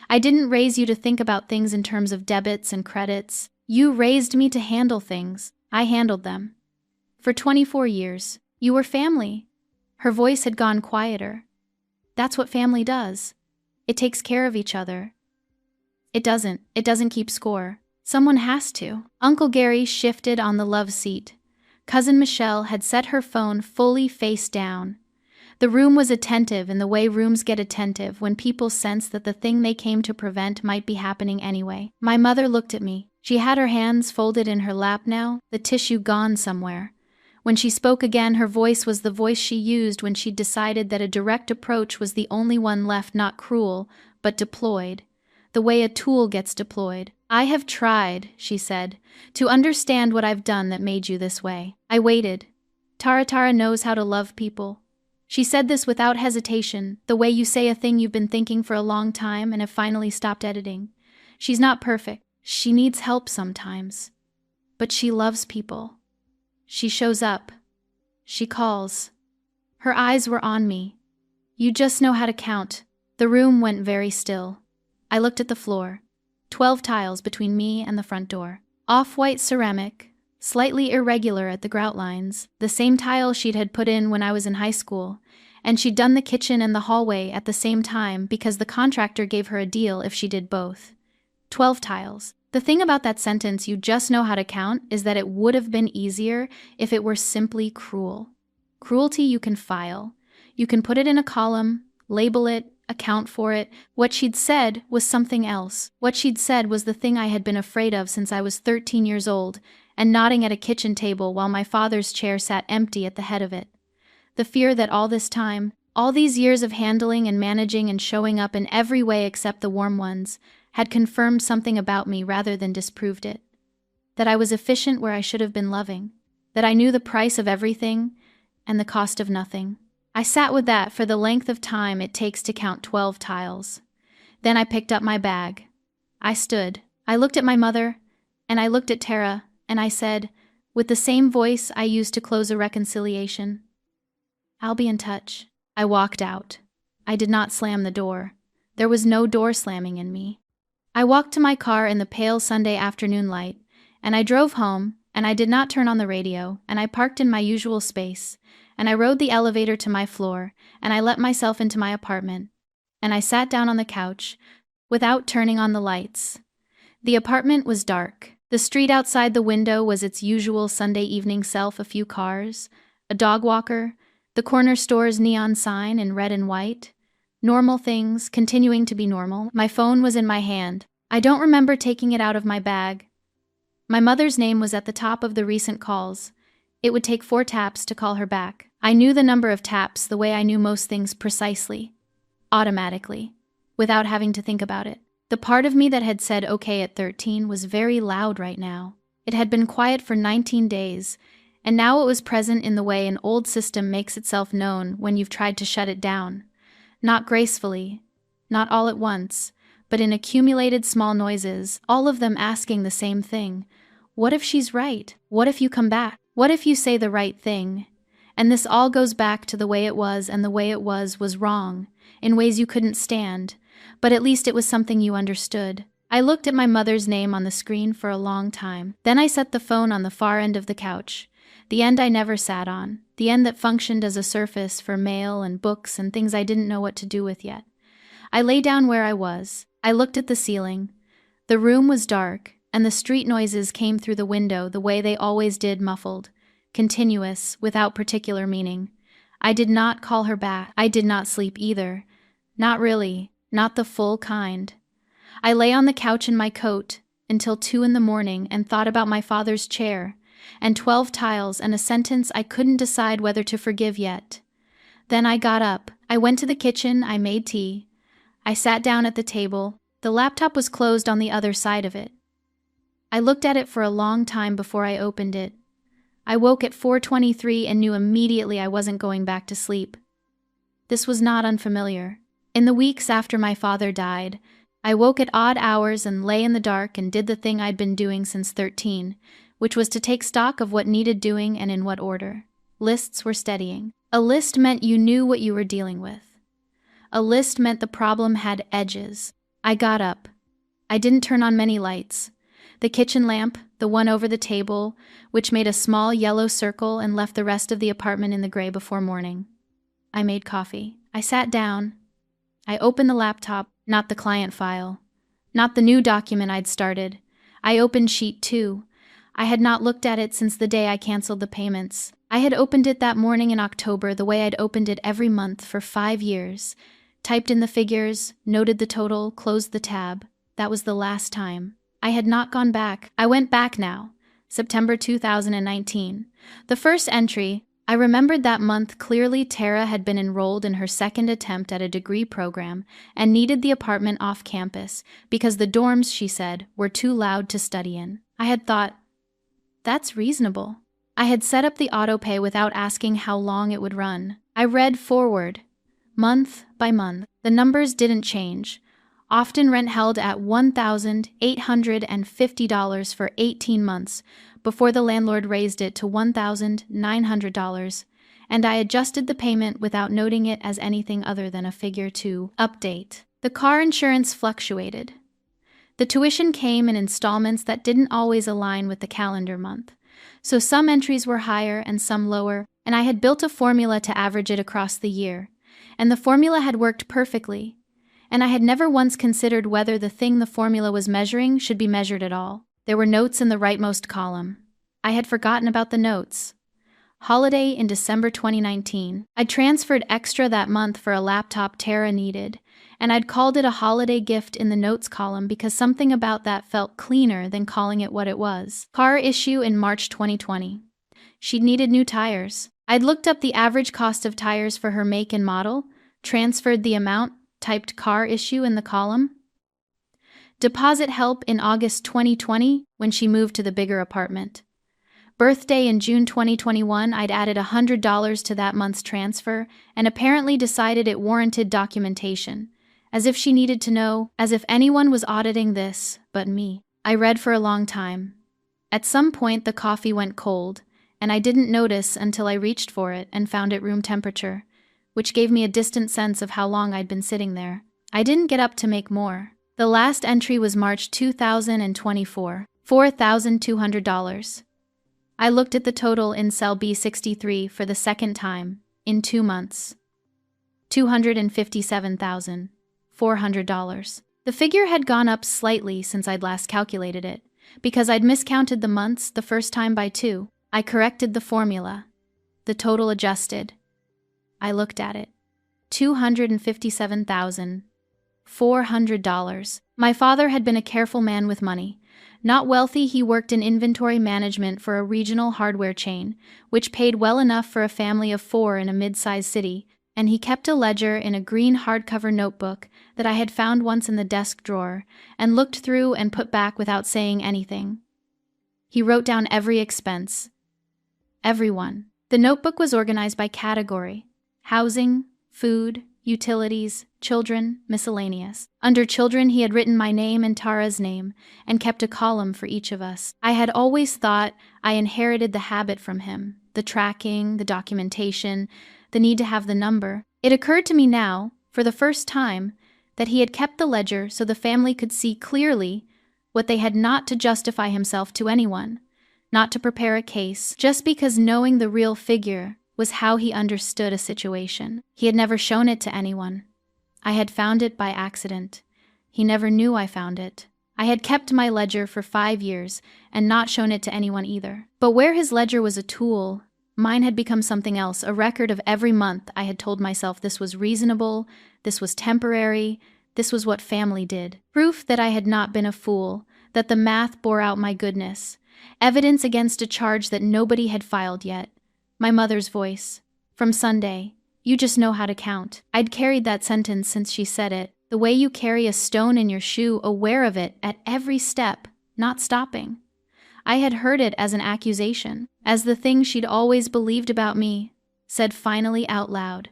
"I didn't raise you to think about things in terms of debits and credits. You raised me to handle things. I handled them. For 24 years. You were family." Her voice had gone quieter. "That's what family does. It takes care of each other. It doesn't keep score. Someone has to." Uncle Gary shifted on the love seat. Cousin Michelle had set her phone fully face down. The room was attentive in the way rooms get attentive when people sense that the thing they came to prevent might be happening anyway. My mother looked at me. She had her hands folded in her lap now, the tissue gone somewhere. When she spoke again, her voice was the voice she used when she decided that a direct approach was the only one left, not cruel, but deployed. The way a tool gets deployed. "I have tried," she said, "to understand what I've done that made you this way." I waited. Tara knows how to love people. She said this without hesitation, the way you say a thing you've been thinking for a long time and have finally stopped editing. She's not perfect. She needs help sometimes. But she loves people. She shows up. She calls. Her eyes were on me. "You just know how to count." The room went very still. I looked at the floor. 12 tiles between me and the front door. Off-white ceramic, slightly irregular at the grout lines, the same tile she'd had put in when I was in high school, and she'd done the kitchen and the hallway at the same time because the contractor gave her a deal if she did both. 12 tiles. The thing about that sentence, "you just know how to count," is that it would have been easier if it were simply cruel. Cruelty you can file. You can put it in a column, label it, account for it. What she'd said was something else. What she'd said was the thing I had been afraid of since I was 13 years old, and nodding at a kitchen table while my father's chair sat empty at the head of it. The fear that all this time, all these years of handling and managing and showing up in every way except the warm ones, had confirmed something about me rather than disproved it. That I was efficient where I should have been loving. That I knew the price of everything and the cost of nothing. I sat with that for the length of time it takes to count 12 tiles. Then I picked up my bag. I stood. I looked at my mother, and I looked at Tara, and I said, with the same voice I used to close a reconciliation, "I'll be in touch." I walked out. I did not slam the door. There was no door slamming in me. I walked to my car in the pale Sunday afternoon light, and I drove home, and I did not turn on the radio, and I parked in my usual space, and I rode the elevator to my floor, and I let myself into my apartment, and I sat down on the couch without turning on the lights. The apartment was dark. The street outside the window was its usual Sunday evening self, a few cars, a dog walker, the corner store's neon sign in red and white. Normal things, continuing to be normal. My phone was in my hand. I don't remember taking it out of my bag. My mother's name was at the top of the recent calls. It would take 4 taps to call her back. I knew the number of taps the way I knew most things precisely, automatically, without having to think about it. The part of me that had said okay at 13 was very loud right now. It had been quiet for 19 days, and now it was present in the way an old system makes itself known when you've tried to shut it down. Not gracefully, not all at once, but in accumulated small noises, all of them asking the same thing. What if she's right? What if you come back? What if you say the right thing? And this all goes back to the way it was, and the way it was wrong, in ways you couldn't stand, but at least it was something you understood. I looked at my mother's name on the screen for a long time. Then I set the phone on the far end of the couch, the end I never sat on, the end that functioned as a surface for mail and books and things I didn't know what to do with yet. I lay down where I was. I looked at the ceiling. The room was dark, and the street noises came through the window the way they always did, muffled, continuous, without particular meaning. I did not call her back. I did not sleep either. Not really, not the full kind. I lay on the couch in my coat until 2 a.m. and thought about my father's chair, and 12 tiles and a sentence I couldn't decide whether to forgive yet. Then I got up. I went to the kitchen. I made tea. I sat down at the table. The laptop was closed on the other side of it. I looked at it for a long time before I opened it. I woke at 4:23 and knew immediately I wasn't going back to sleep. This was not unfamiliar. In the weeks after my father died, I woke at odd hours and lay in the dark and did the thing I'd been doing since 13, which was to take stock of what needed doing and in what order. Lists were steadying. A list meant you knew what you were dealing with. A list meant the problem had edges. I got up. I didn't turn on many lights. The kitchen lamp, the one over the table, which made a small yellow circle and left the rest of the apartment in the gray before morning. I made coffee. I sat down. I opened the laptop, not the client file, not the new document I'd started. I opened sheet 2. I had not looked at it since the day I canceled the payments. I had opened it that morning in October the way I'd opened it every month for 5 years. Typed in the figures, noted the total, closed the tab. That was the last time. I had not gone back. I went back now. September 2019. The first entry, I remembered that month clearly. Tara had been enrolled in her second attempt at a degree program and needed the apartment off campus because the dorms, she said, were too loud to study in. I had thought, that's reasonable. I had set up the autopay without asking how long it would run. I read forward, month by month. The numbers didn't change. Often rent held at $1,850 for 18 months before the landlord raised it to $1,900, and I adjusted the payment without noting it as anything other than a figure to update. The car insurance fluctuated. The tuition came in installments that didn't always align with the calendar month, so some entries were higher and some lower, and I had built a formula to average it across the year, and the formula had worked perfectly. And I had never once considered whether the thing the formula was measuring should be measured at all. There were notes in the rightmost column. I had forgotten about the notes. Holiday in December 2019. I'd transferred extra that month for a laptop Tara needed, and I'd called it a holiday gift in the notes column because something about that felt cleaner than calling it what it was. Car issue in March 2020. She'd needed new tires. I'd looked up the average cost of tires for her make and model, transferred the amount, typed car issue in the column. Deposit help in August 2020 when she moved to the bigger apartment. Birthday in June 2021, I'd added $100 to that month's transfer and apparently decided it warranted documentation, as if she needed to know, as if anyone was auditing this but me. I read for a long time. At some point the coffee went cold, and I didn't notice until I reached for it and found it room temperature, which gave me a distant sense of how long I'd been sitting there. I didn't get up to make more. The last entry was March 2024, $4,200. I looked at the total in cell B63 for the second time, in 2 months. $257,400. The figure had gone up slightly since I'd last calculated it, because I'd miscounted the months the first time by 2. I corrected the formula. The total adjusted. I looked at it. $257,400. My father had been a careful man with money. Not wealthy, he worked in inventory management for a regional hardware chain, which paid well enough for a family of 4 in a mid-sized city, and he kept a ledger in a green hardcover notebook that I had found once in the desk drawer and looked through and put back without saying anything. He wrote down every expense. Everyone. The notebook was organized by category: housing, food, utilities, children, miscellaneous. Under children, he had written my name and Tara's name and kept a column for each of us. I had always thought I inherited the habit from him, the tracking, the documentation, the need to have the number. It occurred to me now, for the first time, that he had kept the ledger so the family could see clearly what they had, not to justify himself to anyone, not to prepare a case, just because knowing the real figure was how he understood a situation. He had never shown it to anyone. I had found it by accident. He never knew I found it. I had kept my ledger for 5 years and not shown it to anyone either. But where his ledger was a tool, mine had become something else, a record of every month I had told myself this was reasonable, this was temporary, this was what family did. Proof that I had not been a fool, that the math bore out my goodness. Evidence against a charge that nobody had filed yet. My mother's voice. From Sunday. You just know how to count. I'd carried that sentence since she said it. The way you carry a stone in your shoe, aware of it at every step, not stopping. I had heard it as an accusation, as the thing she'd always believed about me, said finally out loud,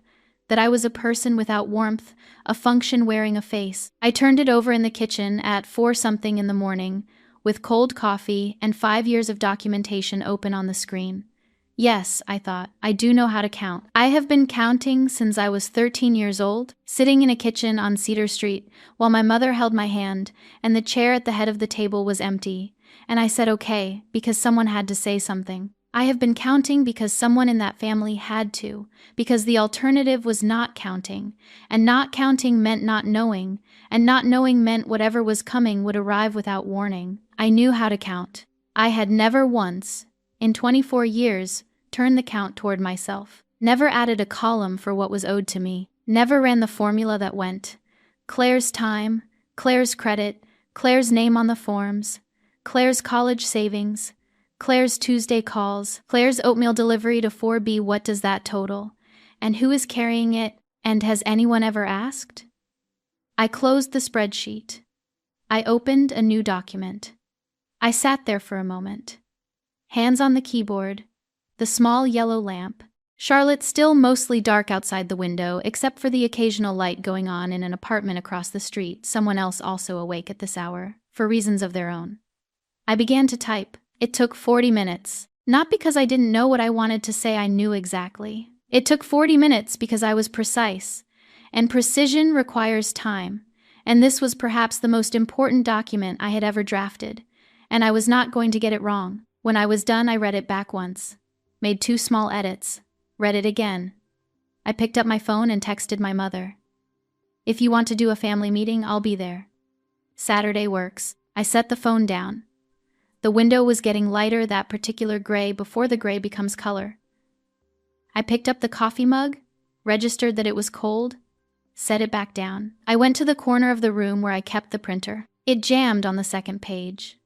that I was a person without warmth, a function wearing a face. I turned it over in the kitchen at 4-something in the morning, with cold coffee and 5 years of documentation open on the screen. Yes, I thought, I do know how to count. I have been counting since I was 13 years old, sitting in a kitchen on Cedar Street, while my mother held my hand, and the chair at the head of the table was empty, and I said okay, because someone had to say something. I have been counting because someone in that family had to, because the alternative was not counting, and not counting meant not knowing, and not knowing meant whatever was coming would arrive without warning. I knew how to count. I had never once, in 24 years, turned the count toward myself. Never added a column for what was owed to me. Never ran the formula that went Claire's time, Claire's credit, Claire's name on the forms, Claire's college savings, Claire's Tuesday calls, Claire's oatmeal delivery to 4B. What does that total? And who is carrying it? And has anyone ever asked? I closed the spreadsheet. I opened a new document. I sat there for a moment. Hands on the keyboard, the small yellow lamp. Charlotte still mostly dark outside the window, except for the occasional light going on in an apartment across the street, someone else also awake at this hour, for reasons of their own. I began to type. It took 40 minutes. Not because I didn't know what I wanted to say, I knew exactly. It took 40 minutes because I was precise, and precision requires time, and this was perhaps the most important document I had ever drafted, and I was not going to get it wrong. When I was done, I read it back once, made 2 small edits, read it again. I picked up my phone and texted my mother. If you want to do a family meeting, I'll be there. Saturday works. I set the phone down. The window was getting lighter, that particular gray, before the gray becomes color. I picked up the coffee mug, registered that it was cold, set it back down. I went to the corner of the room where I kept the printer. It jammed on the second page.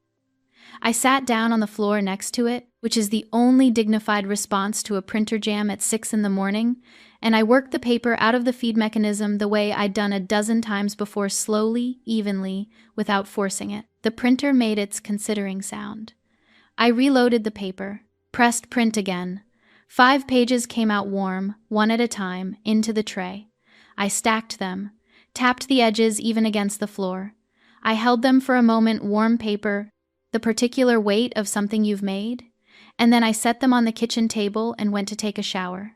I sat down on the floor next to it, which is the only dignified response to a printer jam at 6 in the morning, and I worked the paper out of the feed mechanism the way I'd done a dozen times before, slowly, evenly, without forcing it. The printer made its considering sound. I reloaded the paper, pressed print again. 5 pages came out warm, one at a time, into the tray. I stacked them, tapped the edges even against the floor. I held them for a moment, warm paper, the particular weight of something you've made, and then I set them on the kitchen table and went to take a shower.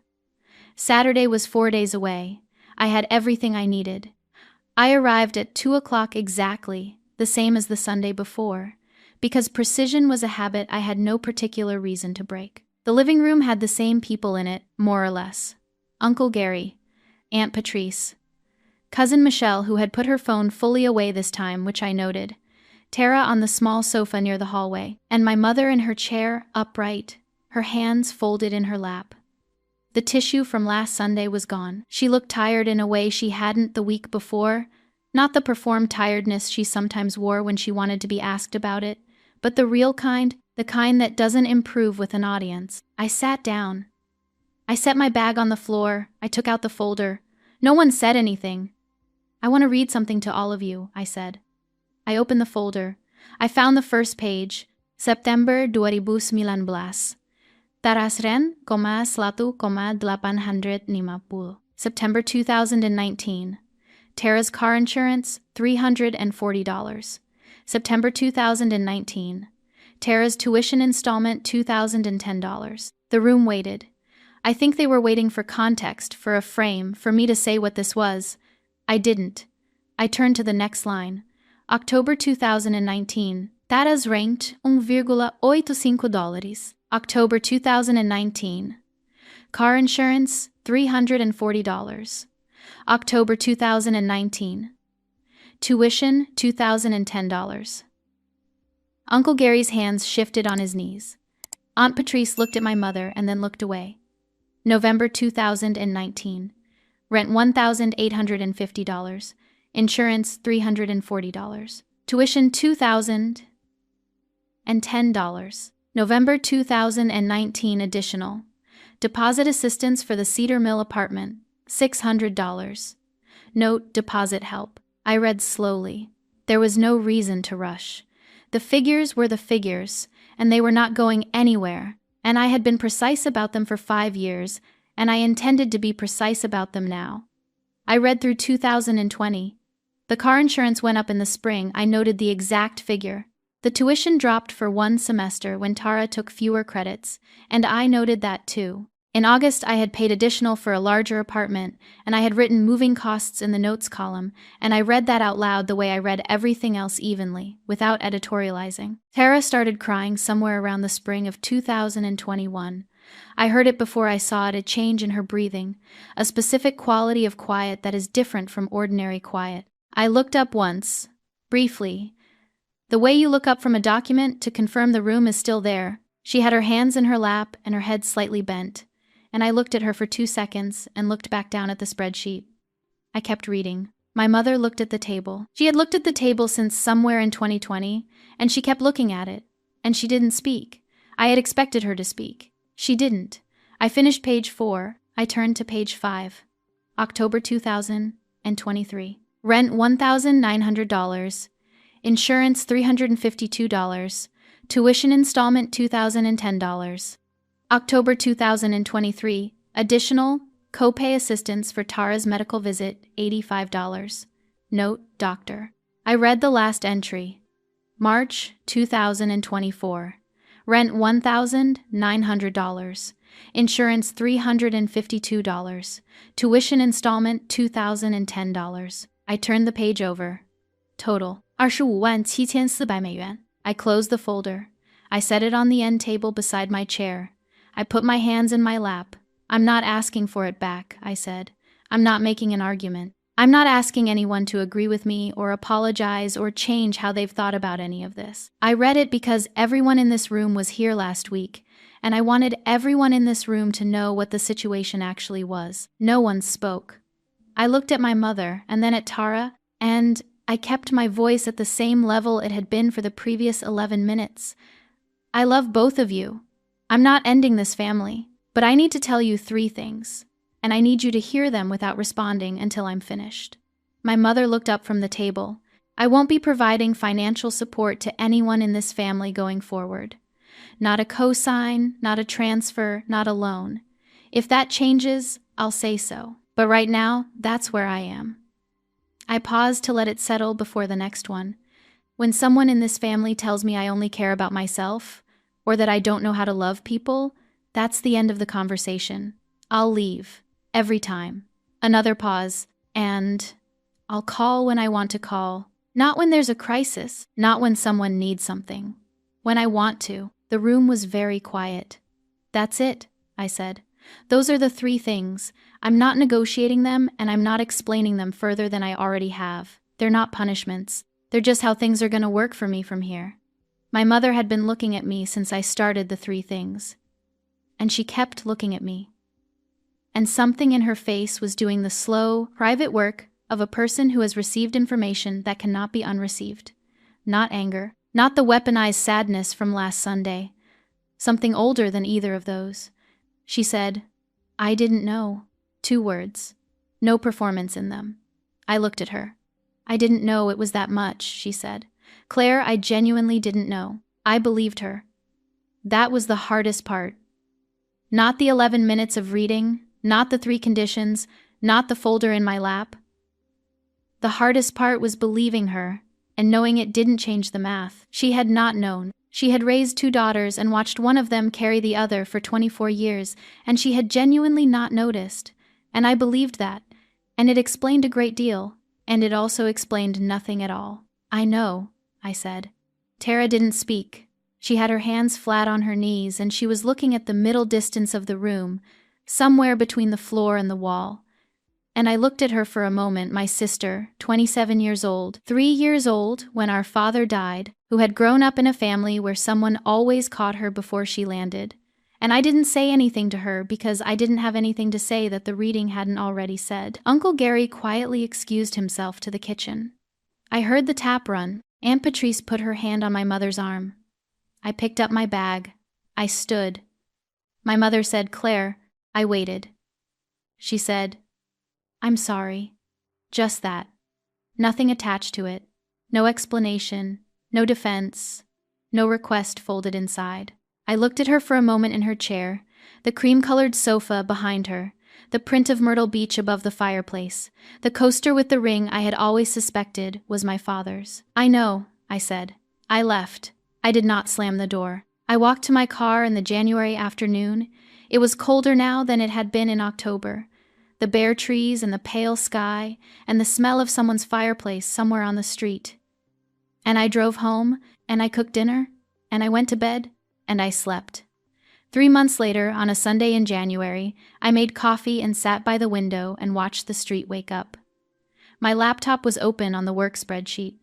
Saturday was 4 days away. I had everything I needed. I arrived at 2 o'clock exactly, the same as the Sunday before, because precision was a habit I had no particular reason to break. The living room had the same people in it, more or less. Uncle Gary, Aunt Patrice, Cousin Michelle, who had put her phone fully away this time, which I noted, Tara on the small sofa near the hallway, and my mother in her chair, upright, her hands folded in her lap. The tissue from last Sunday was gone. She looked tired in a way she hadn't the week before, not the performed tiredness she sometimes wore when she wanted to be asked about it, but the real kind, the kind that doesn't improve with an audience. I sat down. I set my bag on the floor. I took out the folder. No one said anything. I want to read something to all of you, I said. I opened the folder. I found the first page, September 2019. Taras ren, 1,850. September 2019. Tara's car insurance, $340. September 2019. Tara's tuition installment, $2,010. The room waited. I think they were waiting for context, for a frame, for me to say what this was. I didn't. I turned to the next line. October 2019. Tara's ranked $1,85. October 2019. Car insurance, $340. October 2019. Tuition, $2,010. Uncle Gary's hands shifted on his knees. Aunt Patrice looked at my mother and then looked away. November 2019. Rent $1,850. Insurance $340. Tuition $2,010. November 2019 additional. Deposit assistance for the Cedar Mill apartment $600. Note, deposit help. I read slowly. There was no reason to rush. The figures were the figures, and they were not going anywhere, and I had been precise about them for 5 years, and I intended to be precise about them now. I read through 2020. The car insurance went up in the spring. I noted the exact figure. The tuition dropped for 1 semester when Tara took fewer credits, and I noted that too. In August, I had paid additional for a larger apartment, and I had written moving costs in the notes column, and I read that out loud the way I read everything else evenly, without editorializing. Tara started crying somewhere around the spring of 2021. I heard it before I saw it, a change in her breathing, a specific quality of quiet that is different from ordinary quiet. I looked up once, briefly. The way you look up from a document to confirm the room is still there. She had her hands in her lap and her head slightly bent, and I looked at her for 2 seconds and looked back down at the spreadsheet. I kept reading. My mother looked at the table. She had looked at the table since somewhere in 2020, and she kept looking at it, and she didn't speak. I had expected her to speak. She didn't. I finished page 4. I turned to page 5. October 2023. Rent $1,900. Insurance $352. Tuition installment $2,010. October 2023. Additional copay assistance for Tara's medical visit $85. Note, doctor. I read the last entry. March 2024. Rent $1,900. Insurance $352. Tuition installment $2,010. I turned the page over. Total 25,700美元. I closed the folder. I set it on the end table beside my chair. I put my hands in my lap. I'm not asking for it back, I said. I'm not making an argument. I'm not asking anyone to agree with me or apologize or change how they've thought about any of this. I read it because everyone in this room was here last week, and I wanted everyone in this room to know what the situation actually was. No one spoke. I looked at my mother and then at Tara, and I kept my voice at the same level it had been for the previous 11 minutes. I love both of you. I'm not ending this family, but I need to tell you 3 things, and I need you to hear them without responding until I'm finished. My mother looked up from the table. I won't be providing financial support to anyone in this family going forward. Not a cosign, not a transfer, not a loan. If that changes, I'll say so. But right now, that's where I am. I paused to let it settle before the next one. When someone in this family tells me I only care about myself, or that I don't know how to love people, that's the end of the conversation. I'll leave. Every time. Another pause. And I'll call when I want to call. Not when there's a crisis. Not when someone needs something. When I want to. The room was very quiet. That's it, I said. Those are the 3 things. I'm not negotiating them, and I'm not explaining them further than I already have. They're not punishments. They're just how things are going to work for me from here. My mother had been looking at me since I started the 3 things. And she kept looking at me. And something in her face was doing the slow, private work of a person who has received information that cannot be unreceived. Not anger. Not the weaponized sadness from last Sunday. Something older than either of those. She said, I didn't know. 2 words. No performance in them. I looked at her. I didn't know it was that much, she said. Claire, I genuinely didn't know. I believed her. That was the hardest part. Not the 11 minutes of reading, not the 3 conditions, not the folder in my lap. The hardest part was believing her, and knowing it didn't change the math. She had not known. She had raised 2 daughters and watched one of them carry the other for 24 years, and she had genuinely not noticed. And I believed that, and it explained a great deal, and it also explained nothing at all. I know, I said. Tara didn't speak. She had her hands flat on her knees, and she was looking at the middle distance of the room, somewhere between the floor and the wall. And I looked at her for a moment, my sister, 27 years old, 3 years old when our father died, who had grown up in a family where someone always caught her before she landed. And I didn't say anything to her because I didn't have anything to say that the reading hadn't already said. Uncle Gary quietly excused himself to the kitchen. I heard the tap run. Aunt Patrice put her hand on my mother's arm. I picked up my bag. I stood. My mother said, Claire. I waited. She said, I'm sorry. Just that. Nothing attached to it. No explanation. No defense. No request folded inside. I looked at her for a moment in her chair, the cream-colored sofa behind her, the print of Myrtle Beach above the fireplace. The coaster with the ring I had always suspected was my father's. I know, I said. I left. I did not slam the door. I walked to my car in the January afternoon. It was colder now than it had been in October. The bare trees and the pale sky and the smell of someone's fireplace somewhere on the street. And I drove home, and I cooked dinner, and I went to bed, and I slept. 3 months later, on a Sunday in January, I made coffee and sat by the window and watched the street wake up. My laptop was open on the work spreadsheet.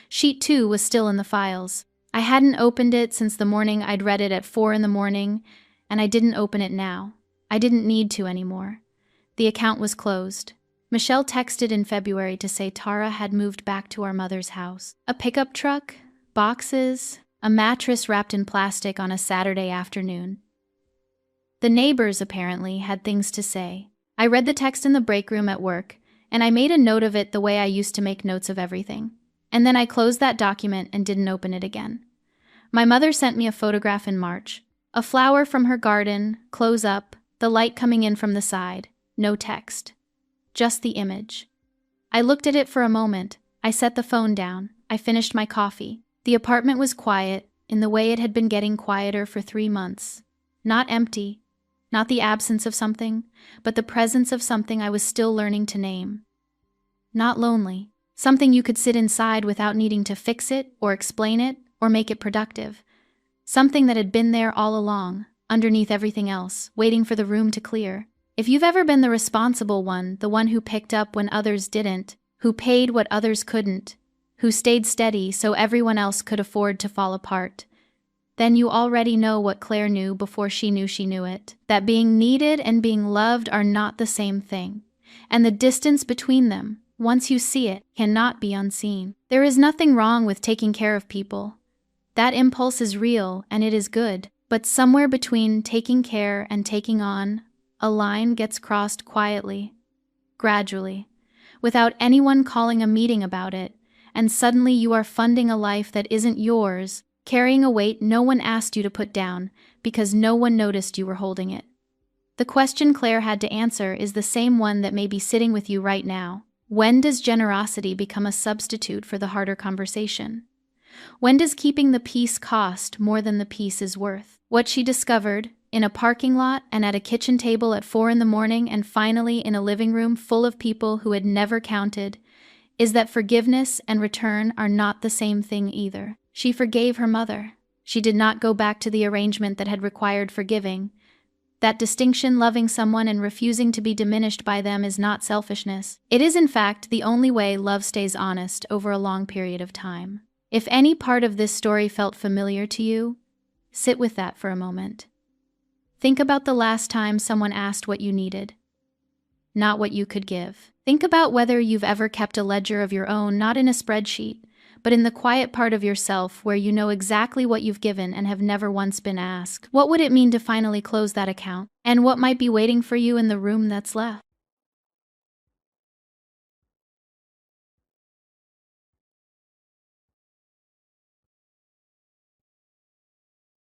Sheet 2 was still in the files. I hadn't opened it since the morning I'd read it at 4 in the morning, and I didn't open it now. I didn't need to anymore. The account was closed. Michelle texted in February to say Tara had moved back to our mother's house. A pickup truck, boxes, a mattress wrapped in plastic on a Saturday afternoon. The neighbors, apparently, had things to say. I read the text in the break room at work, and I made a note of it the way I used to make notes of everything. And then I closed that document and didn't open it again. My mother sent me a photograph in March. A flower from her garden, close up, the light coming in from the side. No text. Just the image. I looked at it for a moment. I set the phone down. I finished my coffee. The apartment was quiet, in the way it had been getting quieter for 3 months. Not empty. Not the absence of something, but the presence of something I was still learning to name. Not lonely. Something you could sit inside without needing to fix it, or explain it, or make it productive. Something that had been there all along, underneath everything else, waiting for the room to clear. If you've ever been the responsible one, the one who picked up when others didn't, who paid what others couldn't, who stayed steady so everyone else could afford to fall apart, then you already know what Claire knew before she knew it, that being needed and being loved are not the same thing, and the distance between them, once you see it, cannot be unseen. There is nothing wrong with taking care of people. That impulse is real and it is good, but somewhere between taking care and taking on, a line gets crossed quietly, gradually, without anyone calling a meeting about it, and suddenly you are funding a life that isn't yours, carrying a weight no one asked you to put down because no one noticed you were holding it. The question Claire had to answer is the same one that may be sitting with you right now. When does generosity become a substitute for the harder conversation? When does keeping the peace cost more than the peace is worth? What she discovered, in a parking lot and at a kitchen table at 4 in the morning and finally in a living room full of people who had never counted, is that forgiveness and return are not the same thing either. She forgave her mother. She did not go back to the arrangement that had required forgiving. That distinction, loving someone and refusing to be diminished by them, is not selfishness. It is, in fact, the only way love stays honest over a long period of time. If any part of this story felt familiar to you, sit with that for a moment. Think about the last time someone asked what you needed, not what you could give. Think about whether you've ever kept a ledger of your own, not in a spreadsheet, but in the quiet part of yourself where you know exactly what you've given and have never once been asked. What would it mean to finally close that account? And what might be waiting for you in the room that's left?